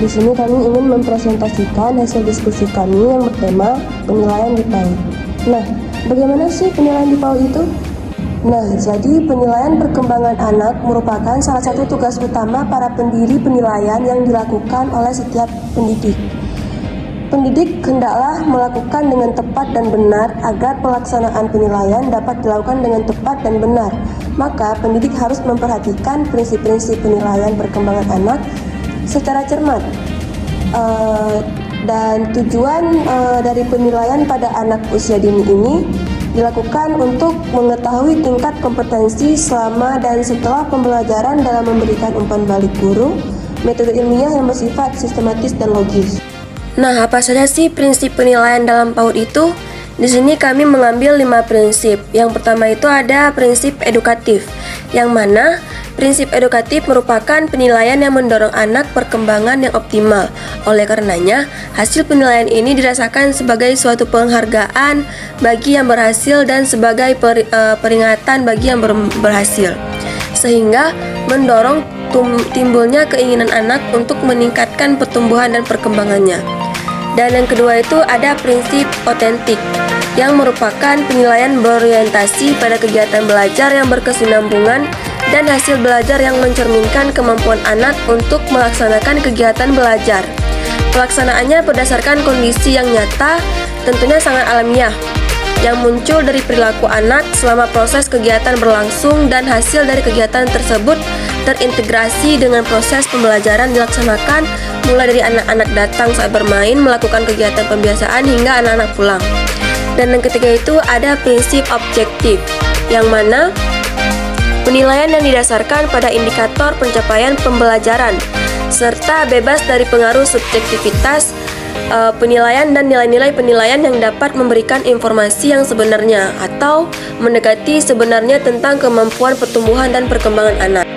Di sini kami ingin mempresentasikan hasil diskusi kami yang bertema penilaian di PAUD. Nah, bagaimana sih penilaian di PAUD itu? Nah, jadi penilaian perkembangan anak merupakan salah satu tugas utama para pendiri penilaian yang dilakukan oleh setiap pendidik. Pendidik hendaklah melakukan dengan tepat dan benar agar pelaksanaan penilaian dapat dilakukan dengan tepat dan benar. Maka, pendidik harus memperhatikan prinsip-prinsip penilaian perkembangan anak secara cermat. Dan tujuan dari penilaian pada anak usia dini ini dilakukan untuk mengetahui tingkat kompetensi selama dan setelah pembelajaran dalam memberikan umpan balik guru, metode ilmiah yang bersifat sistematis dan logis. Nah, apa saja sih prinsip penilaian dalam PAUD itu? Di sini kami mengambil 5 prinsip. Yang pertama itu ada prinsip edukatif, yang mana prinsip edukatif merupakan penilaian yang mendorong anak perkembangan yang optimal. Oleh karenanya, hasil penilaian ini dirasakan sebagai suatu penghargaan bagi yang berhasil dan sebagai peringatan bagi yang berhasil, sehingga mendorong timbulnya keinginan anak untuk meningkatkan pertumbuhan dan perkembangannya. Dan yang kedua itu ada prinsip otentik, yang merupakan penilaian berorientasi pada kegiatan belajar yang berkesinambungan dan hasil belajar yang mencerminkan kemampuan anak untuk melaksanakan kegiatan belajar. Pelaksanaannya berdasarkan kondisi yang nyata, tentunya sangat alamiah, yang muncul dari perilaku anak selama proses kegiatan berlangsung, dan hasil dari kegiatan tersebut terintegrasi dengan proses pembelajaran dilaksanakan mulai dari anak-anak datang saat bermain, melakukan kegiatan pembiasaan hingga anak-anak pulang. Dan yang ketiga itu ada prinsip objektif, yang mana penilaian yang didasarkan pada indikator pencapaian pembelajaran serta bebas dari pengaruh subjektivitas penilaian dan nilai-nilai penilaian yang dapat memberikan informasi yang sebenarnya atau mendekati sebenarnya tentang kemampuan pertumbuhan dan perkembangan anak.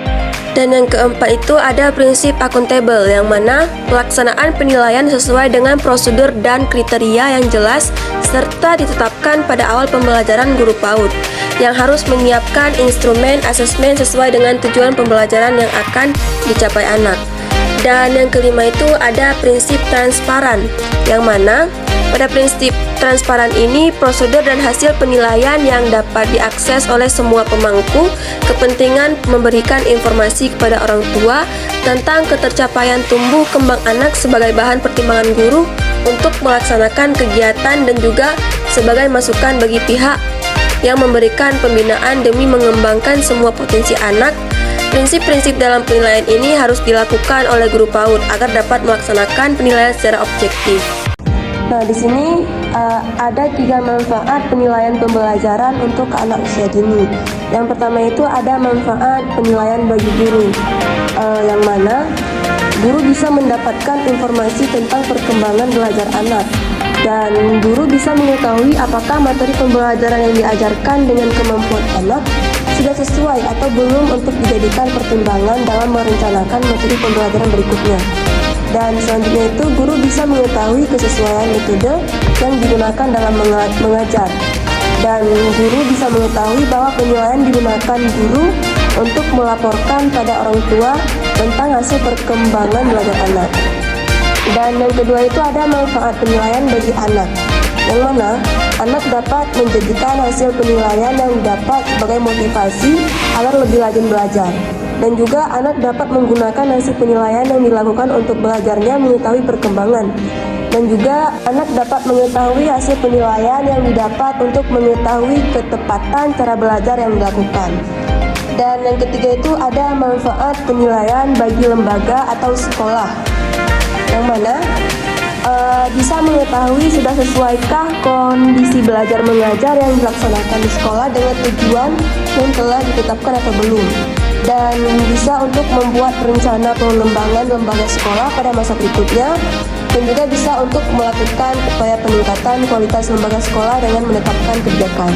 Dan yang keempat itu ada prinsip akuntabel, yang mana pelaksanaan penilaian sesuai dengan prosedur dan kriteria yang jelas serta ditetapkan pada awal pembelajaran guru PAUD, yang harus menyiapkan instrumen asesmen sesuai dengan tujuan pembelajaran yang akan dicapai anak. Dan yang kelima itu ada prinsip transparan, yang mana pada prinsip transparan ini prosedur dan hasil penilaian yang dapat diakses oleh semua pemangku kepentingan memberikan informasi kepada orang tua tentang ketercapaian tumbuh kembang anak sebagai bahan pertimbangan guru untuk melaksanakan kegiatan dan juga sebagai masukan bagi pihak yang memberikan pembinaan demi mengembangkan semua potensi anak. Prinsip-prinsip dalam penilaian ini harus dilakukan oleh guru PAUD agar dapat melaksanakan penilaian secara objektif. Nah, di sini ada 3 manfaat penilaian pembelajaran untuk anak usia dini. Yang pertama itu ada manfaat penilaian bagi guru, yang mana guru bisa mendapatkan informasi tentang perkembangan belajar anak, dan guru bisa mengetahui apakah materi pembelajaran yang diajarkan dengan kemampuan anak sudah sesuai atau belum untuk dijadikan pertimbangan dalam merencanakan materi pembelajaran berikutnya. Dan selanjutnya itu guru bisa mengetahui kesesuaian metode yang digunakan dalam mengajar, dan guru bisa mengetahui bahwa penilaian digunakan guru untuk melaporkan pada orang tua tentang hasil perkembangan belajar anak. Dan yang kedua itu ada manfaat penilaian bagi anak, yang mana anak dapat menjadikan hasil penilaian yang didapat sebagai motivasi agar lebih rajin belajar. Dan juga anak dapat menggunakan hasil penilaian yang dilakukan untuk belajarnya mengetahui perkembangan. Dan juga anak dapat mengetahui hasil penilaian yang didapat untuk mengetahui ketepatan cara belajar yang dilakukan. Dan yang ketiga itu ada manfaat penilaian bagi lembaga atau sekolah, yang mana bisa mengetahui sudah sesuaikah kondisi belajar mengajar yang dilaksanakan di sekolah dengan tujuan yang telah ditetapkan atau belum, dan bisa untuk membuat rencana pengembangan lembaga sekolah pada masa berikutnya, dan juga bisa untuk melakukan upaya peningkatan kualitas lembaga sekolah dengan menetapkan kebijakan.